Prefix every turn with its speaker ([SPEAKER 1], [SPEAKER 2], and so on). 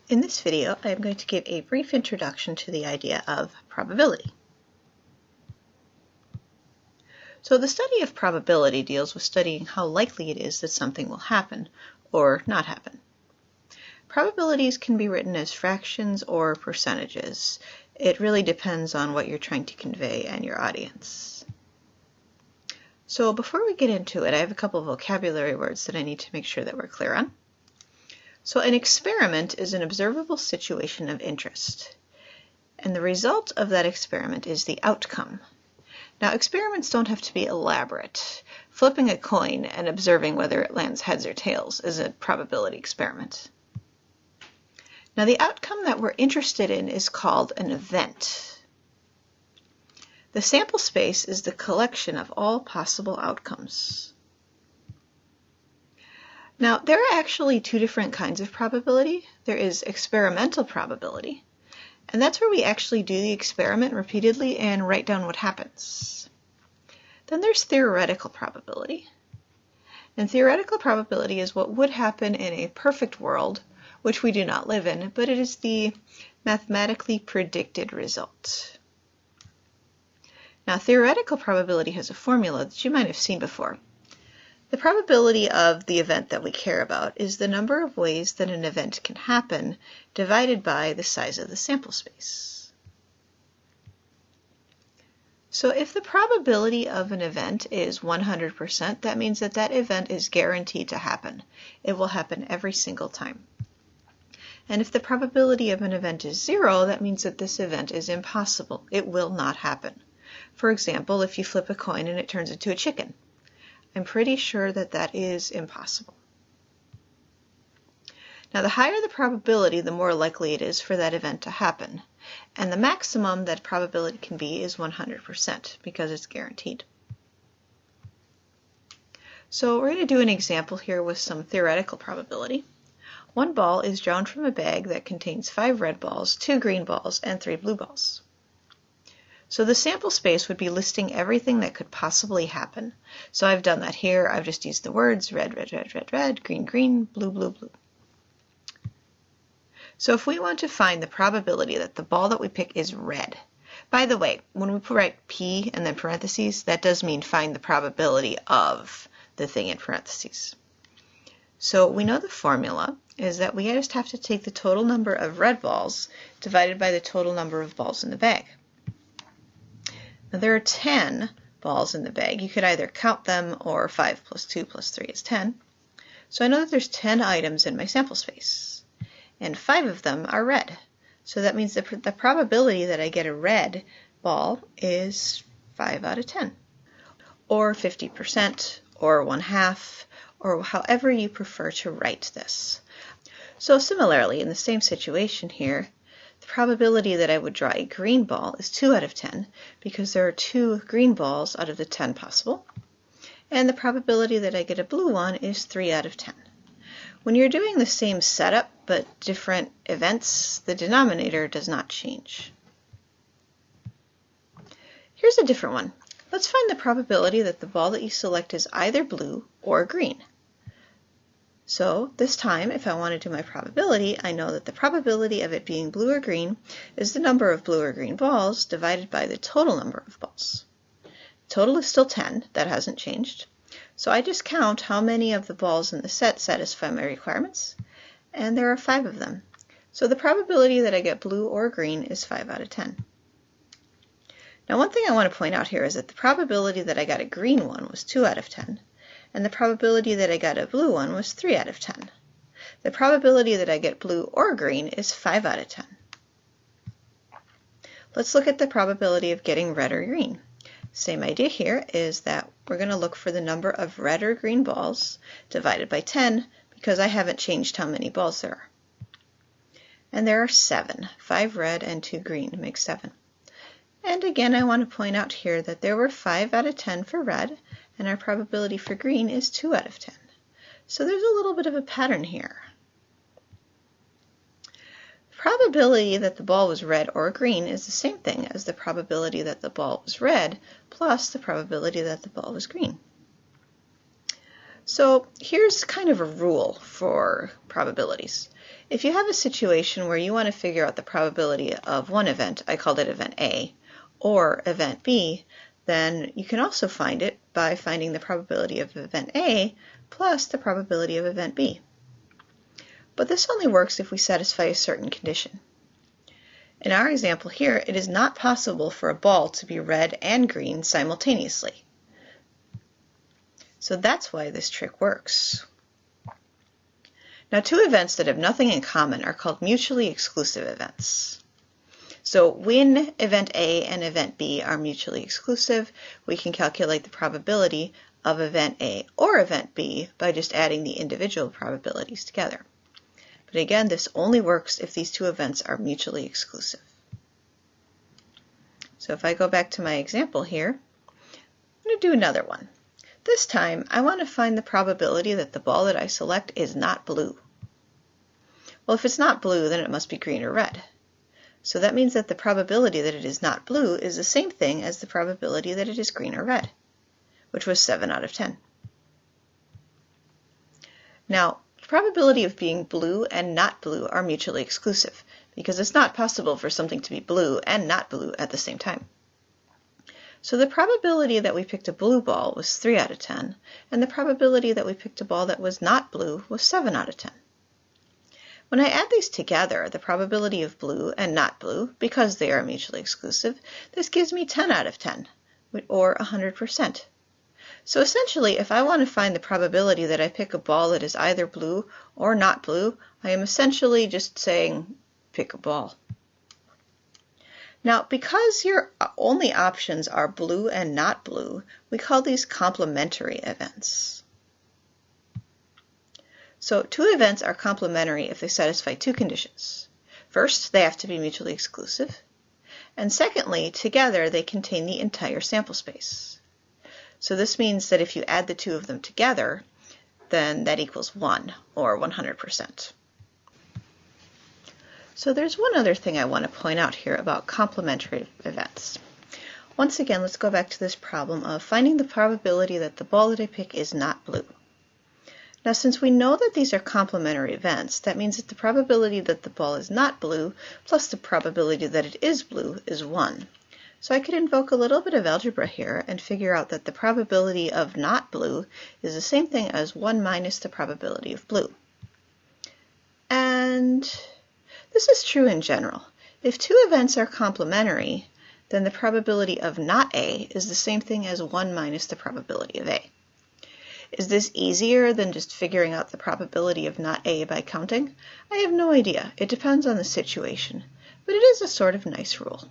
[SPEAKER 1] In this video, I am going to give a brief introduction to the idea of probability. So the study of probability deals with studying how likely it is that something will happen or not happen. Probabilities can be written as fractions or percentages. It really depends on what you're trying to convey and your audience. So before we get into it, I have a couple of vocabulary words that I need to make sure that we're clear on. So an experiment is an observable situation of interest, and the result of that experiment is the outcome. Now, experiments don't have to be elaborate. Flipping a coin and observing whether it lands heads or tails is a probability experiment. Now, the outcome that we're interested in is called an event. The sample space is the collection of all possible outcomes. Now, there are actually two different kinds of probability. There is experimental probability, and that's where we actually do the experiment repeatedly and write down what happens. Then there's theoretical probability. And theoretical probability is what would happen in a perfect world, which we do not live in, but it is the mathematically predicted result. Now, theoretical probability has a formula that you might have seen before. The probability of the event that we care about is the number of ways that an event can happen divided by the size of the sample space. So if the probability of an event is 100%, that means that that event is guaranteed to happen. It will happen every single time. And if the probability of an event is 0, that means that this event is impossible. It will not happen. For example, if you flip a coin and it turns into a chicken, I'm pretty sure that that is impossible. Now, the higher the probability, the more likely it is for that event to happen. And the maximum that probability can be is 100% because it's guaranteed. So we're going to do an example here with some theoretical probability. One ball is drawn from a bag that contains 5 red balls, 2 green balls, and 3 blue balls. So the sample space would be listing everything that could possibly happen. So I've done that here. I've just used the words red, red, red, red, red, green, green, blue, blue, blue. So if we want to find the probability that the ball that we pick is red, by the way, when we write P and then parentheses, that does mean find the probability of the thing in parentheses. So we know the formula is that we just have to take the total number of red balls divided by the total number of balls in the bag. Now, there are 10 balls in the bag. You could either count them or 5 plus 2 plus 3 is 10. So I know that there's 10 items in my sample space, and 5 of them are red. So that means that the probability that I get a red ball is 5 out of 10, or 50%, or 1/2, or however you prefer to write this. So similarly, in the same situation here, the probability that I would draw a green ball is 2 out of 10 because there are 2 green balls out of the 10 possible. And the probability that I get a blue one is 3 out of 10. When you're doing the same setup but different events, the denominator does not change. Here's a different one. Let's find the probability that the ball that you select is either blue or green. So this time, if I want to do my probability, I know that the probability of it being blue or green is the number of blue or green balls divided by the total number of balls. Total is still 10, that hasn't changed. So I just count how many of the balls in the set satisfy my requirements, and there are 5 of them. So the probability that I get blue or green is 5 out of 10. Now, one thing I want to point out here is that the probability that I got a green one was 2 out of 10. And the probability that I got a blue one was 3 out of 10. The probability that I get blue or green is 5 out of 10. Let's look at the probability of getting red or green. Same idea here is that we're going to look for the number of red or green balls divided by 10 because I haven't changed how many balls there are. And there are 7. 5 red and 2 green make 7. And again, I want to point out here that there were 5 out of 10 for red, and our probability for green is 2 out of 10. So there's a little bit of a pattern here. The probability that the ball was red or green is the same thing as the probability that the ball was red plus the probability that the ball was green. So here's kind of a rule for probabilities. If you have a situation where you want to figure out the probability of one event, I called it event A, or event B, then you can also find it by finding the probability of event A plus the probability of event B. But this only works if we satisfy a certain condition. In our example here, it is not possible for a ball to be red and green simultaneously. So that's why this trick works. Now, two events that have nothing in common are called mutually exclusive events. So when event A and event B are mutually exclusive, we can calculate the probability of event A or event B by just adding the individual probabilities together. But again, this only works if these two events are mutually exclusive. So if I go back to my example here, I'm going to do another one. This time, I want to find the probability that the ball that I select is not blue. Well, if it's not blue, then it must be green or red. So that means that the probability that it is not blue is the same thing as the probability that it is green or red, which was 7 out of 10. Now, the probability of being blue and not blue are mutually exclusive, because it's not possible for something to be blue and not blue at the same time. So the probability that we picked a blue ball was 3 out of 10, and the probability that we picked a ball that was not blue was 7 out of 10. When I add these together, the probability of blue and not blue, because they are mutually exclusive, this gives me 10 out of 10, or 100%. So essentially, if I want to find the probability that I pick a ball that is either blue or not blue, I am essentially just saying, pick a ball. Now, because your only options are blue and not blue, we call these complementary events. So two events are complementary if they satisfy two conditions. First, they have to be mutually exclusive. And secondly, together they contain the entire sample space. So this means that if you add the two of them together, then that equals 1, or 100%. So there's one other thing I want to point out here about complementary events. Once again, let's go back to this problem of finding the probability that the ball that I pick is not blue. Now, since we know that these are complementary events, that means that the probability that the ball is not blue plus the probability that it is blue is 1. So I could invoke a little bit of algebra here and figure out that the probability of not blue is the same thing as 1 minus the probability of blue. And this is true in general. If two events are complementary, then the probability of not A is the same thing as 1 minus the probability of A. Is this easier than just figuring out the probability of not A by counting? I have no idea. It depends on the situation, but it is a sort of nice rule.